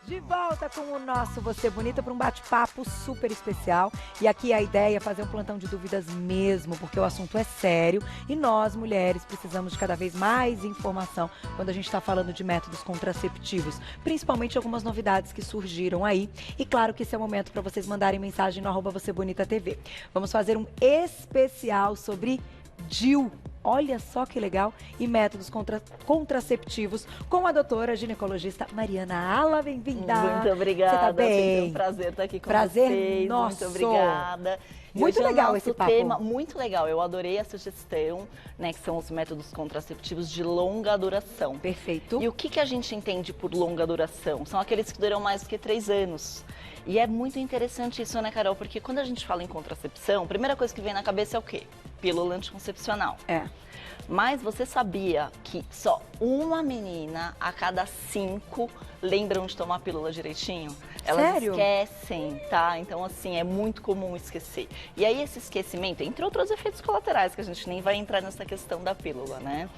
De volta com o nosso Você Bonita para um bate-papo super especial. E aqui a ideia é fazer um plantão de dúvidas mesmo, porque o assunto é sério e nós, mulheres, precisamos de cada vez mais informação quando a gente está falando de métodos contraceptivos, principalmente algumas novidades que surgiram aí. E claro que esse é o momento para vocês mandarem mensagem no @VocêBonitaTV. Vamos fazer um especial sobre DIU. Olha só que legal, e métodos contraceptivos com a doutora ginecologista Mariana Ala. Bem-vinda. Muito obrigada. Você tá bem? É um prazer estar aqui com prazer vocês. Nosso. Muito obrigada. Muito legal esse papo. Tema, muito legal. Eu adorei a sugestão, né, que são os métodos contraceptivos de longa duração. Perfeito. E o que a gente entende por longa duração? São aqueles que duram mais do que 3 anos. E é muito interessante isso, né, Carol? Porque quando a gente fala em contracepção, a primeira coisa que vem na cabeça é o quê? Pílula anticoncepcional. É. Mas você sabia que só uma menina a cada 5 lembram de tomar a pílula direitinho? Elas Sério? esquecem, tá? Então, assim, é muito comum esquecer. E aí, esse esquecimento, entre outros efeitos colaterais, que a gente nem vai entrar nessa questão da pílula, né?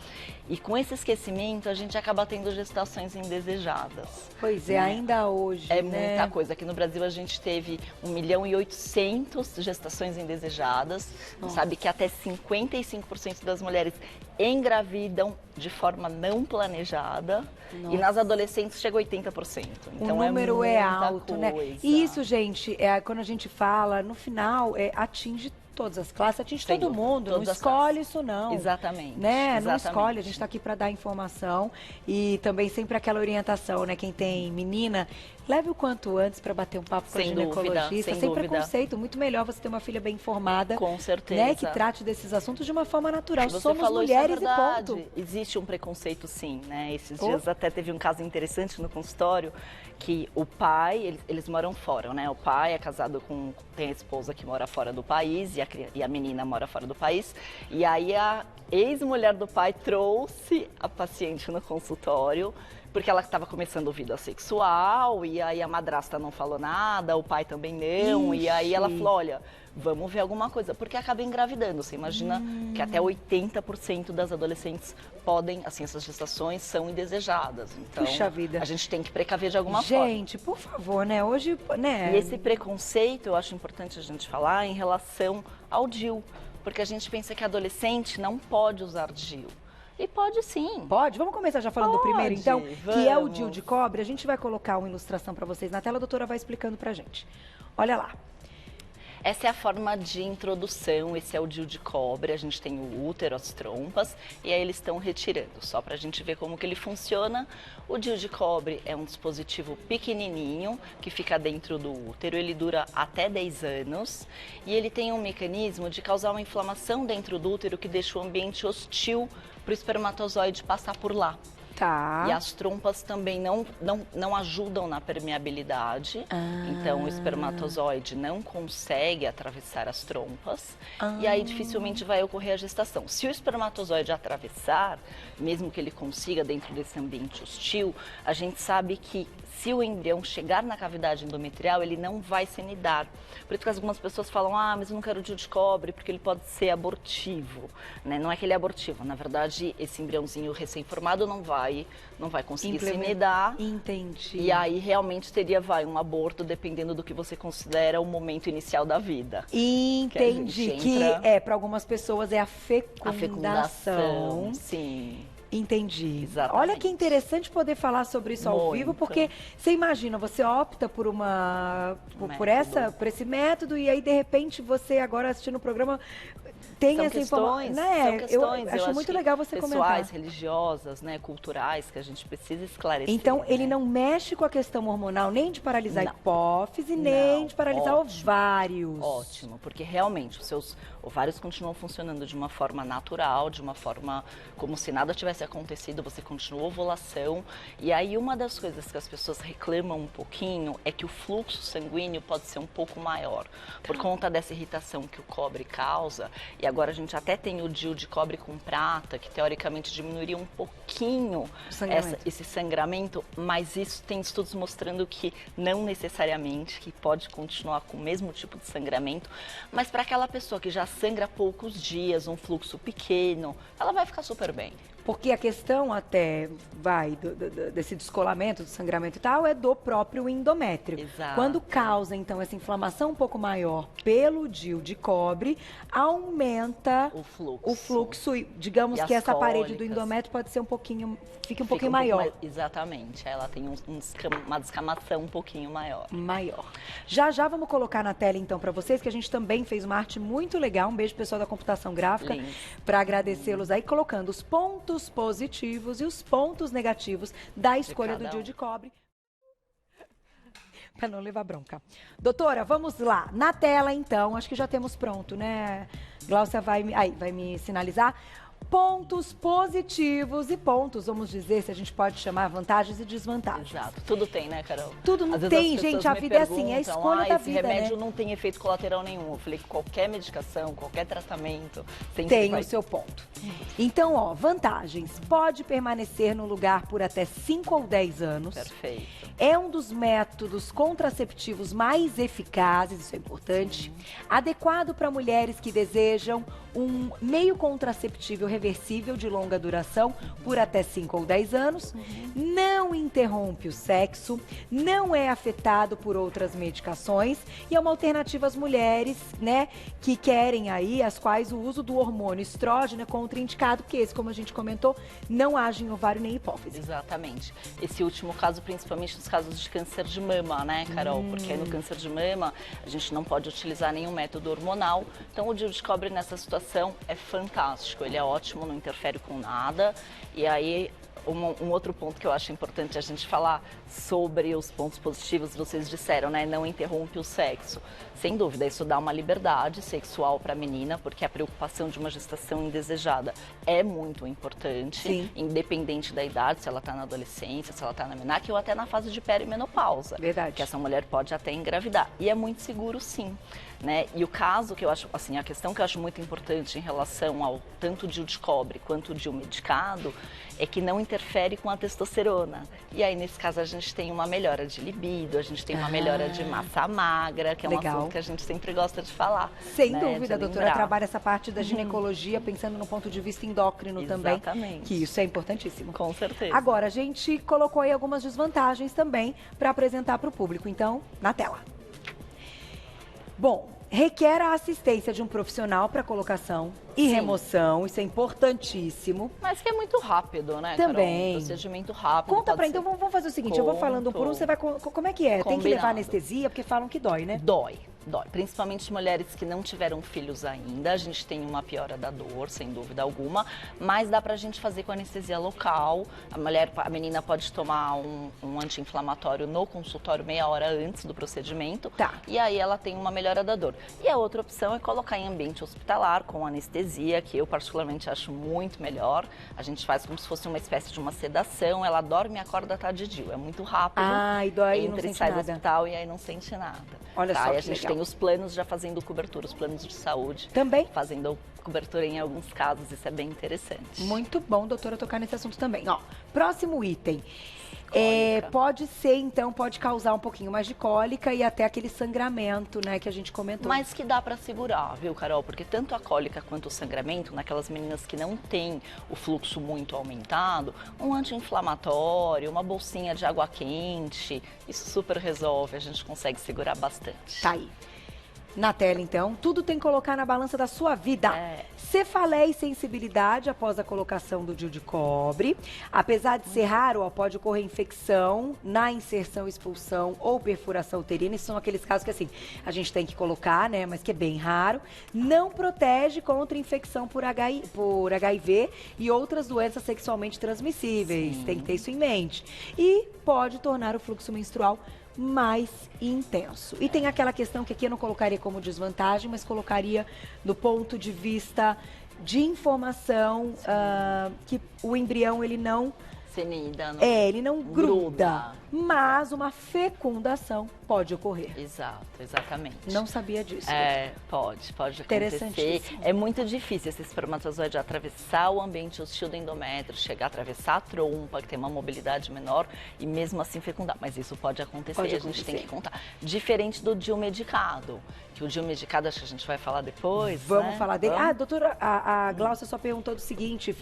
E com esse esquecimento, a gente acaba tendo gestações indesejadas. Pois é, né? ainda hoje, É né? muita coisa. Aqui no Brasil, a gente teve 1.800.000 gestações indesejadas. Nossa. Sabe que até 55% das mulheres engravidam de forma não planejada. Nossa. E nas adolescentes chega a 80%. Então O número é muita alto, coisa. né? E isso, gente, quando a gente fala, no final, atinge todas as classes, atinge Sem todo dúvida, mundo, não todas as escolhe classes. isso não. Exatamente. Né? Não Exatamente. escolhe, a gente está aqui para dar informação e também sempre aquela orientação, né? Quem tem menina, leve o quanto antes para bater um papo com a Sem dúvida, ginecologista, sem sem dúvida. preconceito, muito melhor você ter uma filha bem informada, Com certeza. né? Que trate desses assuntos de uma forma natural. Você Somos falou mulheres isso, é e verdade. ponto. Existe um preconceito, sim, né? Esses Oh. dias até teve um caso interessante no consultório que o pai, eles moram fora, né? O pai é casado tem a esposa que mora fora do país e a menina mora fora do país. E aí a ex-mulher do pai trouxe a paciente no consultório porque ela estava começando vida sexual e aí a madrasta não falou nada, o pai também não. Ixi. E aí ela falou, olha, vamos ver alguma coisa, porque acaba engravidando. Você imagina que até 80% das adolescentes podem, assim, essas gestações são indesejadas. Então, Puxa vida. a gente tem que precaver de alguma forma. Gente, por favor, né? Hoje, né? E esse preconceito, eu acho importante a gente falar em relação ao DIU, porque a gente pensa que adolescente não pode usar DIU. E pode sim. Pode? Vamos começar já falando do Pode, primeiro, então, que é o vamos. DIU de cobre. A gente vai colocar uma ilustração para vocês na tela, a doutora vai explicando pra gente. Olha lá. Essa é a forma de introdução, esse é o DIU de cobre, a gente tem o útero, as trompas, e aí eles estão retirando, só para a gente ver como que ele funciona. O DIU de cobre é um dispositivo pequenininho, que fica dentro do útero, ele dura até 10 anos, e ele tem um mecanismo de causar uma inflamação dentro do útero que deixa o ambiente hostil para o espermatozoide passar por lá. Tá. E as trompas também não ajudam na permeabilidade, então o espermatozoide não consegue atravessar as trompas e aí dificilmente vai ocorrer a gestação. Se o espermatozoide atravessar, mesmo que ele consiga dentro desse ambiente hostil, a gente sabe que se o embrião chegar na cavidade endometrial, ele não vai se nidar. Por isso que algumas pessoas falam, mas eu não quero DIU de cobre, porque ele pode ser abortivo. Né? Não é que ele é abortivo, na verdade, esse embriãozinho recém-formado não vai conseguir se nidar. Entendi. E aí, realmente, teria um aborto, dependendo do que você considera o momento inicial da vida. Entendi. Que para algumas pessoas é a A fecundação. fecundação, sim. Entendi. Exatamente. Olha que interessante poder falar sobre isso ao Muito. vivo, porque você imagina, você opta por por esse método e aí de repente você agora assistindo o programa tem essa informação, né? São questões, eu acho muito legal você pessoais, comentar. religiosas, né, culturais, que a gente precisa esclarecer. Então, né? ele não mexe com a questão hormonal, nem de paralisar a Não. hipófise, Não. nem de paralisar Ótimo. ovários. Ótimo, porque realmente os seus ovários continuam funcionando de uma forma natural, de uma forma como se nada tivesse acontecido, você continua a ovulação. E aí uma das coisas que as pessoas reclamam um pouquinho é que o fluxo sanguíneo pode ser um pouco maior, por conta dessa irritação que o cobre causa. E agora a gente até tem o DIU de cobre com prata, que teoricamente diminuiria um pouquinho esse sangramento, mas isso tem estudos mostrando que não necessariamente, que pode continuar com o mesmo tipo de sangramento, mas para aquela pessoa que já sangra poucos dias, um fluxo pequeno, ela vai ficar super bem. Porque a questão até desse descolamento, do sangramento e tal, é do próprio endométrio. Exato. Quando causa, então, essa inflamação um pouco maior pelo DIU de cobre, aumenta o fluxo e digamos que essa parede do endométrio pode ser fica um pouquinho maior. Exatamente, ela tem uma descamação um pouquinho maior. Já já vamos colocar na tela então para vocês, que a gente também fez uma arte muito legal, um beijo pessoal da computação gráfica, para agradecê-los aí, colocando os pontos positivos e os pontos negativos da escolha do DIU de cobre. Para não levar bronca. Doutora, vamos lá. Na tela, então, acho que já temos pronto, né? Gláucia vai me sinalizar. Pontos positivos e pontos, vamos dizer, se a gente pode chamar vantagens e desvantagens. Exato. Tudo tem, né, Carol? Tudo não tem, gente. A vida é assim, é a escolha da vida, esse remédio né? não tem efeito colateral nenhum. Eu falei que qualquer medicação, qualquer tratamento tem o seu ponto. Então, ó, vantagens. Pode permanecer no lugar por até 5 ou 10 anos. Perfeito. É um dos métodos contraceptivos mais eficazes, isso é importante. Adequado para mulheres que desejam um meio contraceptivo reversível de longa duração por até 5 ou 10 anos. Não interrompe o sexo, não é afetado por outras medicações e é uma alternativa às mulheres, né, que querem aí, as quais o uso do hormônio estrógeno é contraindicado, porque esse, como a gente comentou, não age em ovário nem hipófise. Exatamente. Esse último caso, principalmente nos casos de câncer de mama, né, Carol? Porque no câncer de mama a gente não pode utilizar nenhum método hormonal. Então o DIU de cobre nessa situação é fantástico. Ele é ótimo, não interfere com nada. E aí, um outro ponto que eu acho importante a gente falar sobre os pontos positivos, vocês disseram, né? Não interrompe o sexo. Sem dúvida, isso dá uma liberdade sexual para a menina, porque a preocupação de uma gestação indesejada é muito importante, Sim. Independente da idade, se ela está na adolescência, se ela está na menarca ou até na fase de perimenopausa. Verdade. Que essa mulher pode até engravidar. E é muito seguro, sim. Né? E o caso que eu acho, assim, a questão que eu acho muito importante em relação ao tanto DIU de cobre quanto o DIU medicado é que não interfere com a testosterona. E aí, nesse caso, a gente tem uma melhora de libido, a gente tem uma melhora de massa magra, que é um assunto que a gente sempre gosta de falar. Sem né? dúvida, a doutora trabalha essa parte da ginecologia, pensando no ponto de vista endócrino também. Exatamente. Que isso é importantíssimo. Com certeza. Agora, a gente colocou aí algumas desvantagens também para apresentar para o público. Então, na tela. Bom, requer a assistência de um profissional para colocação e remoção, isso é importantíssimo. Mas que é muito rápido, né, também. Carol? Um procedimento rápido. Conta pra então, vamos fazer o seguinte, eu vou falando por um, você vai... Como é que é? Tem que levar anestesia, porque falam que dói, né? Dói. Principalmente mulheres que não tiveram filhos ainda, a gente tem uma piora da dor, sem dúvida alguma, mas dá pra gente fazer com anestesia local. A menina pode tomar um anti-inflamatório no consultório meia hora antes do procedimento. E aí ela tem uma melhora da dor. E a outra opção é colocar em ambiente hospitalar com anestesia, que eu particularmente acho muito melhor. A gente faz como se fosse uma espécie de uma sedação, ela dorme e acorda, tá de DIU. É muito rápido. E dói e não entra e sente sai nada. do hospital e aí não sente nada. Olha só, e a gente tem os planos já fazendo cobertura, os planos de saúde. Também? Fazendo cobertura em alguns casos, isso é bem interessante. Muito bom, doutora, tocar nesse assunto também. Ó, próximo item. Pode causar um pouquinho mais de cólica e até aquele sangramento, né, que a gente comentou. Mas que dá pra segurar, viu, Carol? Porque tanto a cólica quanto o sangramento, naquelas meninas que não têm o fluxo muito aumentado, um anti-inflamatório, uma bolsinha de água quente, isso super resolve, a gente consegue segurar bastante. Tá aí. Na tela, então, tudo tem que colocar na balança da sua vida. Cefaleia e sensibilidade após a colocação do DIU de cobre. Apesar de ser raro, pode ocorrer infecção na inserção, expulsão ou perfuração uterina. Esses são aqueles casos que, assim, a gente tem que colocar, né, mas que é bem raro. Não protege contra infecção por HIV e outras doenças sexualmente transmissíveis. Tem que ter isso em mente. E pode tornar o fluxo menstrual mais intenso. E tem aquela questão que aqui eu não colocaria como desvantagem, mas colocaria do ponto de vista de informação que o embrião ele não Cenida, não ele não gruda. Mas uma fecundação pode ocorrer. Exato, exatamente. Não sabia disso. Pode acontecer. É muito difícil esse espermatozoide atravessar o ambiente hostil do endométrio, chegar a atravessar a trompa, que tem uma mobilidade menor, e mesmo assim fecundar. Mas isso pode acontecer, a gente tem que contar. Diferente do DIU medicado, que o DIU medicado acho que a gente vai falar depois. Vamos falar dele. Doutora, a Glaucia só perguntou do seguinte,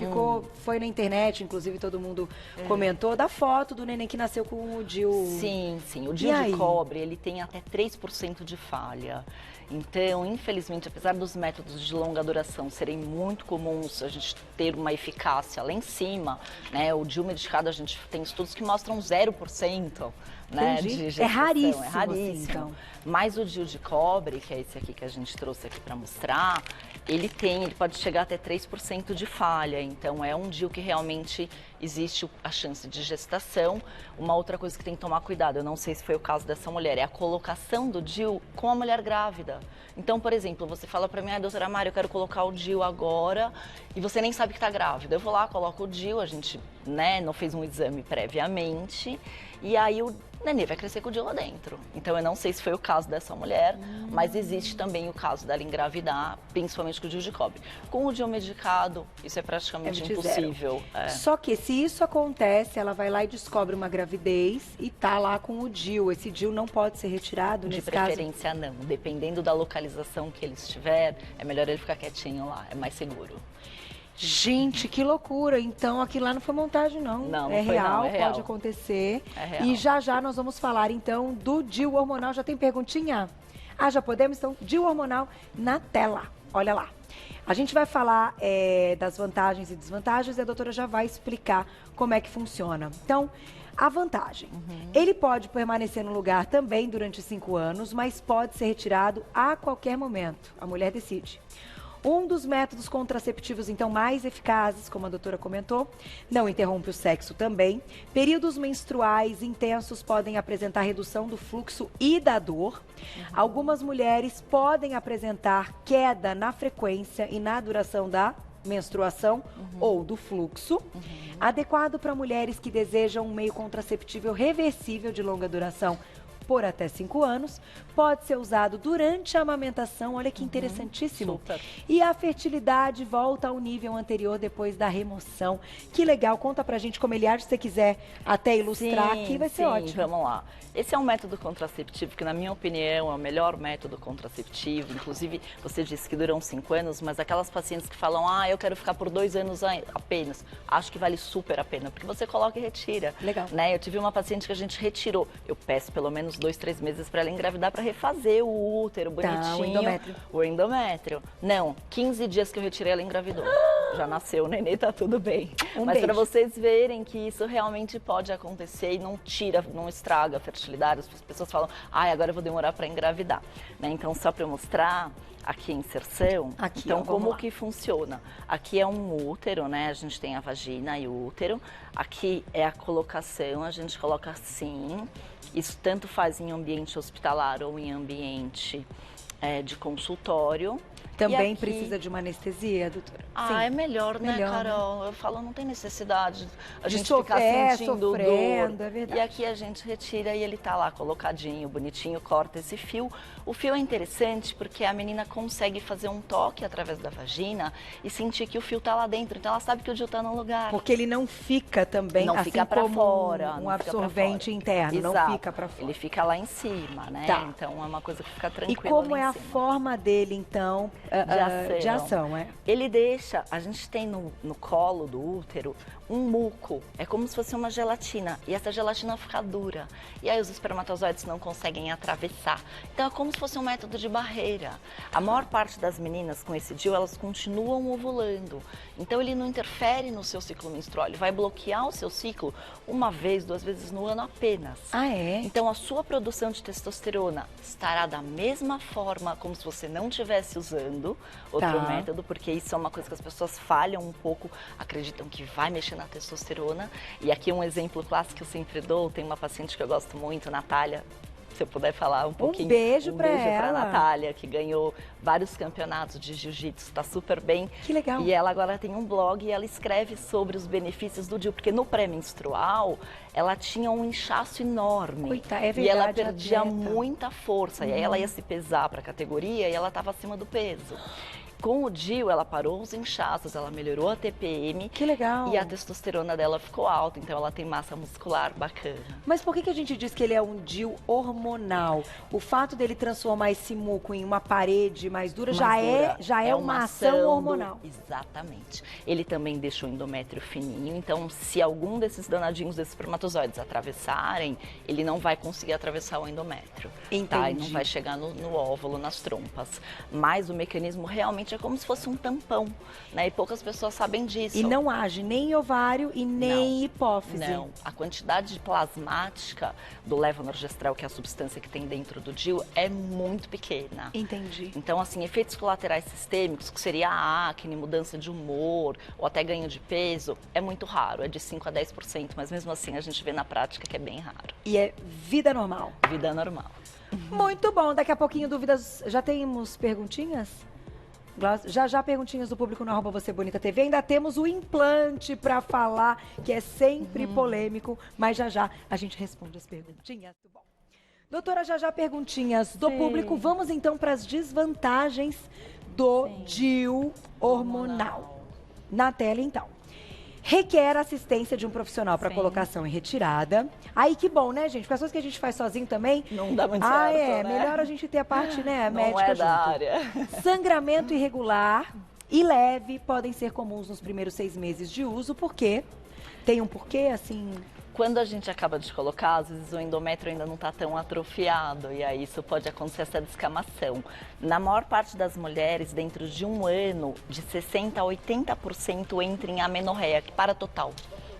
foi na internet, inclusive todo mundo comentou, da foto do neném que nasceu com o DIU. Sim, o DIU de cobre, ele tem até 3% de falha. Então, infelizmente, apesar dos métodos de longa duração serem muito comuns, a gente ter uma eficácia lá em cima, né? O DIU medicado, a gente tem estudos que mostram 0%. Né, de gestação. É raríssimo. Assim, então. Mas o DIU de cobre, que é esse aqui que a gente trouxe aqui para mostrar, ele pode chegar até 3% de falha. Então, é um DIU que realmente existe a chance de gestação. Uma outra coisa que tem que tomar cuidado, eu não sei se foi o caso dessa mulher, é a colocação do DIU com a mulher grávida. Então, por exemplo, você fala para mim, doutora Mari, eu quero colocar o DIU agora, e você nem sabe que está grávida. Eu vou lá, coloco o DIU, a gente não fez um exame previamente, e aí o nenê vai crescer com o DIU lá dentro. Então, eu não sei se foi o caso dessa mulher, mas existe também o caso dela engravidar, principalmente com o DIU de cobre. Com o DIU medicado, isso é praticamente impossível. Só que se isso acontece, ela vai lá e descobre uma gravidez e tá lá com o DIU. Esse DIU não pode ser retirado nesse caso? De preferência, não. Dependendo da localização que ele estiver, é melhor ele ficar quietinho lá, é mais seguro. Gente, que loucura. Então, aqui lá não foi montagem, não. Não, é real, real. Pode acontecer. É real. E já nós vamos falar, então, do DIU hormonal. Já tem perguntinha? Já podemos? Então, DIU hormonal na tela. Olha lá. A gente vai falar das vantagens e desvantagens e a doutora já vai explicar como é que funciona. Então, a vantagem. Ele pode permanecer no lugar também durante 5 anos, mas pode ser retirado a qualquer momento. A mulher decide. Um dos métodos contraceptivos, então, mais eficazes, como a doutora comentou, não interrompe o sexo também. Períodos menstruais intensos podem apresentar redução do fluxo e da dor. Algumas mulheres podem apresentar queda na frequência e na duração da menstruação ou do fluxo. Adequado para mulheres que desejam um meio contraceptivo reversível de longa duração por até 5 anos, pode ser usado durante a amamentação, olha que interessantíssimo. Super. E a fertilidade volta ao nível anterior depois da remoção. Que legal, conta pra gente como ele age, se você quiser até ilustrar aqui, vai ser ótimo. Vamos lá. Esse é um método contraceptivo que, na minha opinião, é o melhor método contraceptivo. Inclusive, você disse que duram 5 anos, mas aquelas pacientes que falam, eu quero ficar por 2 anos apenas, acho que vale super a pena, porque você coloca e retira. Legal. Né? Eu tive uma paciente que a gente retirou. Eu peço pelo menos 2, 3 meses para ela engravidar, para refazer o útero bonitinho. O endométrio. O endométrio. Não, 15 dias que eu retirei, ela engravidou. Já nasceu o nenê, tá tudo bem. Mas para vocês verem que isso realmente pode acontecer e não tira, não estraga a fertilidade. As pessoas falam, agora eu vou demorar para engravidar. Né? Então, só para eu mostrar aqui a inserção. Aqui, então, como que funciona? Aqui é um útero, né? A gente tem a vagina e o útero. Aqui é a colocação, a gente coloca assim. Isso tanto faz em ambiente hospitalar ou em ambiente de consultório. Também aqui... precisa de uma anestesia, doutora? Sim. É melhor, né, Carol? Eu falo, não tem necessidade a gente ficar sentindo sofrendo, dor. É verdade. E aqui a gente retira e ele tá lá colocadinho, bonitinho, corta esse fio. O fio é interessante porque a menina consegue fazer um toque através da vagina e sentir que o fio tá lá dentro. Então ela sabe que o DIU tá no lugar. Porque ele não fica também, não assim fica pra como fora, um absorvente interno, Exato. não fica pra fora. Ele fica lá em cima, né? Tá. Então é uma coisa que fica tranquila. E como lá é em a cima. forma dele, então, de ação? Ele deixa, a gente tem no colo do útero um muco, é como se fosse uma gelatina, e essa gelatina fica dura, e aí os espermatozoides não conseguem atravessar. Então é como se fosse um método de barreira. A maior parte das meninas com esse DIU, elas continuam ovulando, então ele não interfere no seu ciclo menstrual, ele vai bloquear o seu ciclo 1 vez, 2 vezes no ano apenas. Então a sua produção de testosterona estará da mesma forma como se você não estivesse usando outro método, porque isso é uma coisa que as pessoas falham um pouco, acreditam que vai mexer na testosterona. E aqui um exemplo clássico que eu sempre dou, tem uma paciente que eu gosto muito, Natália, se eu puder falar um pouquinho. Um beijo para pra ela. Natália, que ganhou vários campeonatos de jiu-jitsu, está super bem. Que legal. E ela agora tem um blog e ela escreve sobre os benefícios do DIU, porque no pré-menstrual ela tinha um inchaço enorme. Coitada, é verdade, e ela perdia atleta. muita força. E aí ela ia se pesar para a categoria e ela estava acima do peso. Com o DIU, ela parou os inchaços, ela melhorou a TPM. Que legal. E a testosterona dela ficou alta, então ela tem massa muscular bacana. Mas por que a gente diz que ele é um DIU hormonal? O fato dele transformar esse muco em uma parede mais dura já é uma ação hormonal. Exatamente. Ele também deixa o endométrio fininho, então se algum desses danadinhos desses espermatozoides atravessarem, ele não vai conseguir atravessar o endométrio. Entendi. Tá? E não vai chegar no óvulo, nas trompas. Mas o mecanismo realmente é como se fosse um tampão, né? E poucas pessoas sabem disso. E não age nem em ovário e nem em hipófise. Não, a quantidade plasmática do levonorgestrel, que é a substância que tem dentro do DIU, é muito pequena. Entendi. Então, assim, efeitos colaterais sistêmicos, que seria a acne, mudança de humor ou até ganho de peso, é muito raro, é de 5 a 10%, mas mesmo assim a gente vê na prática que é bem raro. E é vida normal. Vida normal. Muito bom, daqui a pouquinho dúvidas, já temos perguntinhas? Já perguntinhas do público no @vocêbonita.tv. Ainda temos o implante para falar, que é sempre polêmico, mas já a gente responde as perguntinhas. Bom. Doutora, já perguntinhas do público. Vamos então para as desvantagens do DIU hormonal. Na tela, então. Requer assistência de um profissional para colocação e retirada. Aí que bom, né, gente? Porque as coisas que a gente faz sozinho também... Não dá muito certo, né? Melhor a gente ter a parte, né, não médica é junto. da área. Sangramento irregular e leve podem ser comuns nos primeiros 6 meses de uso, porque tem um porquê, assim... Quando a gente acaba de colocar, às vezes o endométrio ainda não está tão atrofiado e aí isso pode acontecer essa descamação. Na maior parte das mulheres, dentro de um ano, de 60% a 80% entra em amenorreia, que para total.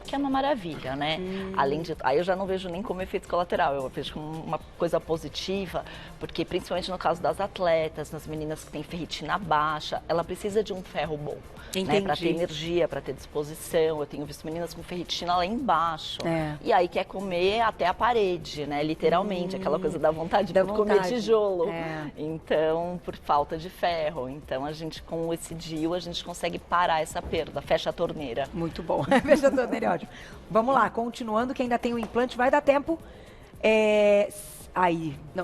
Que é uma maravilha, né? Além de... Aí eu já não vejo nem como efeito colateral, eu vejo como uma coisa positiva, porque principalmente no caso das atletas, nas meninas que têm ferritina baixa, ela precisa de um ferro bom. Né, para ter energia, para ter disposição. Eu tenho visto meninas com ferritina lá embaixo. E aí quer comer até a parede, né? Literalmente, aquela coisa da vontade de comer tijolo. Então, por falta de ferro. Então, a gente, com esse DIU, a gente consegue parar essa perda. Fecha a torneira. Muito bom. Fecha a torneira, é ótimo. Vamos lá, continuando, que ainda tem o implante. Vai dar tempo.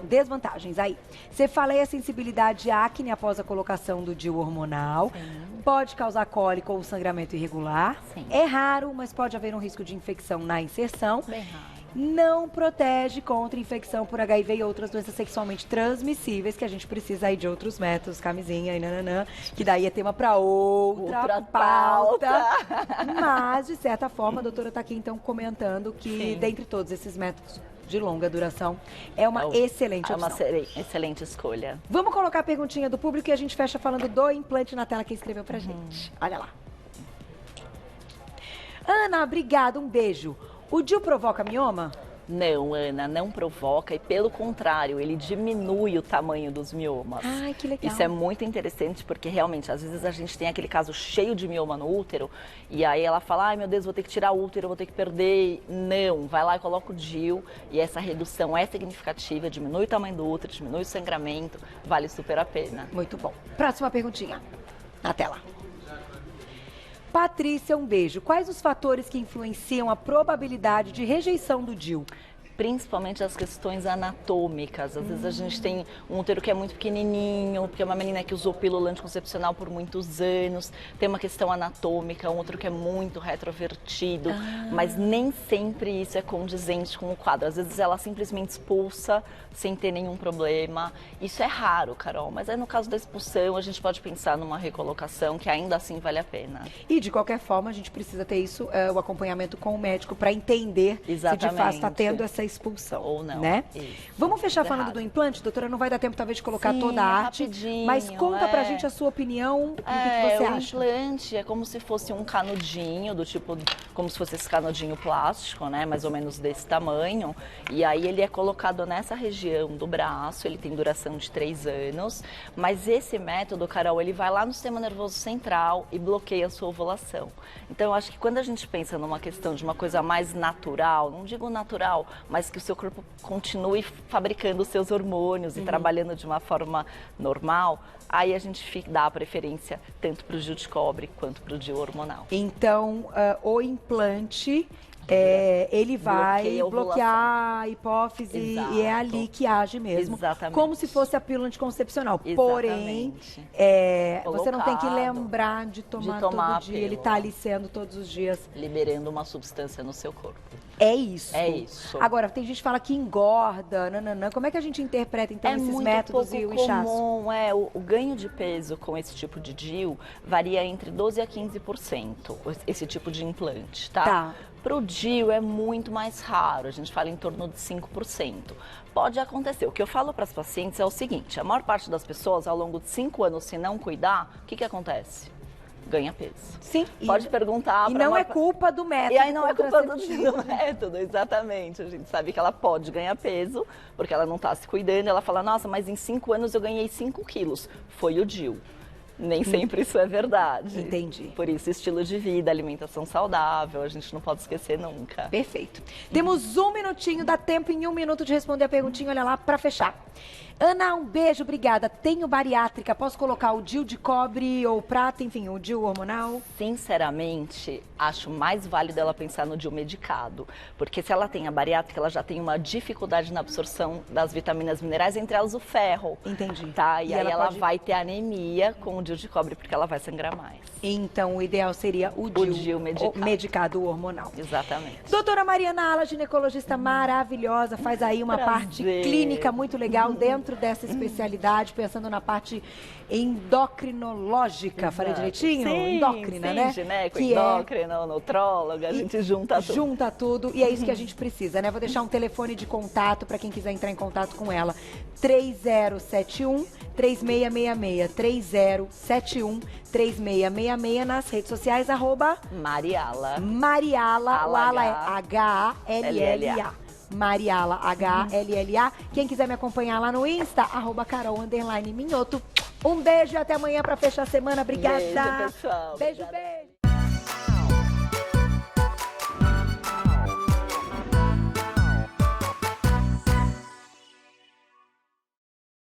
Desvantagens. Aí, cefaleia, sensibilidade e acne após a colocação do DIU hormonal. Pode causar cólica ou sangramento irregular. É raro, mas pode haver um risco de infecção na inserção. Bem raro. Não protege contra infecção por HIV e outras doenças sexualmente transmissíveis, que a gente precisa aí de outros métodos, camisinha e nananã, que daí é tema para outra pauta. Mas, de certa forma, a doutora está aqui então comentando que, dentre todos esses métodos de longa duração, é uma excelente opção. É uma excelente escolha. Vamos colocar a perguntinha do público e a gente fecha falando do implante na tela que escreveu pra gente. Olha lá. Ana, obrigada, um beijo. O DIU provoca mioma? Não, Ana, não provoca e, pelo contrário, ele diminui o tamanho dos miomas. Ai, que legal. Isso é muito interessante porque, realmente, às vezes a gente tem aquele caso cheio de mioma no útero e aí ela fala, ai meu Deus, vou ter que tirar o útero, vou ter que perder. Não, vai lá e coloca o DIU e essa redução é significativa, diminui o tamanho do útero, diminui o sangramento, vale super a pena. Muito bom. Próxima perguntinha, na tela. Patrícia, um beijo. Quais os fatores que influenciam a probabilidade de rejeição do DIU? Principalmente as questões anatômicas. Às vezes a gente tem um útero que é muito pequenininho, porque é uma menina que usou pílula anticoncepcional por muitos anos. Tem uma questão anatômica, um útero que é muito retrovertido, mas nem sempre isso é condizente com o quadro. Às vezes ela simplesmente expulsa sem ter nenhum problema. Isso é raro, Carol, mas aí no caso da expulsão a gente pode pensar numa recolocação que ainda assim vale a pena. E de qualquer forma a gente precisa ter isso, o acompanhamento com o médico para entender se de fato está tendo essa expulsão. Ou não. Né? Vamos fechar falando do implante, doutora? Não vai dar tempo talvez de colocar toda a arte, mas conta pra gente a sua opinião e o que você acha. O implante é como se fosse um canudinho, do tipo, como se fosse esse canudinho plástico, né? Mais ou menos desse tamanho. E aí ele é colocado nessa região do braço, ele tem duração de 3 anos, mas esse método, Carol, ele vai lá no sistema nervoso central e bloqueia a sua ovulação. Então eu acho que quando a gente pensa numa questão de uma coisa mais natural, não digo natural, mas mas que o seu corpo continue fabricando os seus hormônios e trabalhando de uma forma normal, aí a gente dá a preferência tanto para o DIU de cobre quanto para o DIU hormonal. Então, o implante, ele vai bloquear a hipófise. Exato. E é ali que age mesmo. Exatamente. Como se fosse a pílula anticoncepcional. Exatamente. Porém, você não tem que lembrar de tomar todo dia. Ele está ali sendo todos os dias. Liberando uma substância no seu corpo. É isso. É isso. Agora, tem gente que fala que engorda, nananã. Como é que a gente interpreta, então, esses métodos e o inchaço? Comum, o ganho de peso com esse tipo de DIU varia entre 12% a 15%, esse tipo de implante, tá? Para o DIU é muito mais raro, a gente fala em torno de 5%. Pode acontecer. O que eu falo para as pacientes é o seguinte, a maior parte das pessoas, ao longo de 5 anos, se não cuidar, o que acontece? Ganha peso. Sim. Pode perguntar. E não é culpa do método. E aí não é culpa do método, exatamente. A gente sabe que ela pode ganhar peso, porque ela não está se cuidando. Ela fala, nossa, mas em 5 anos eu ganhei 5 quilos. Foi o DIU. Nem sempre isso é verdade. Entendi. Por isso, estilo de vida, alimentação saudável, a gente não pode esquecer nunca. Perfeito. Temos 1 minutinho, dá tempo em 1 minuto de responder a perguntinha, olha lá, para fechar. Ana, um beijo, obrigada. Tenho bariátrica, posso colocar o DIU de cobre ou prata, enfim, o DIU hormonal? Sinceramente, acho mais válido ela pensar no DIU medicado, porque se ela tem a bariátrica, ela já tem uma dificuldade na absorção das vitaminas minerais, entre elas o ferro. Entendi. Tá? E aí ela vai ter anemia com o DIU de cobre, porque ela vai sangrar mais. Então, o ideal seria o DIU medicado hormonal. Exatamente. Doutora Mariana Ala, ginecologista maravilhosa, faz aí uma parte clínica muito legal dentro dessa especialidade, pensando na parte endocrinológica. Exato. Falei direitinho? Sim, endócrina, sim, né? Gineco, endócrina, nutróloga, a gente junta tudo. Junta tudo e é isso que a gente precisa, né? Vou deixar um telefone de contato para quem quiser entrar em contato com ela. 3071 3666 3071 3666 nas redes sociais, @Mariala. Mariala, o Ala é H-A-L-L-A. Mariala, H-A-L-L-A. Quem quiser me acompanhar lá no Insta, @Carol_Minhoto. Um beijo e até amanhã para fechar a semana. Obrigada. Beijo, pessoal. Beijo, beijo.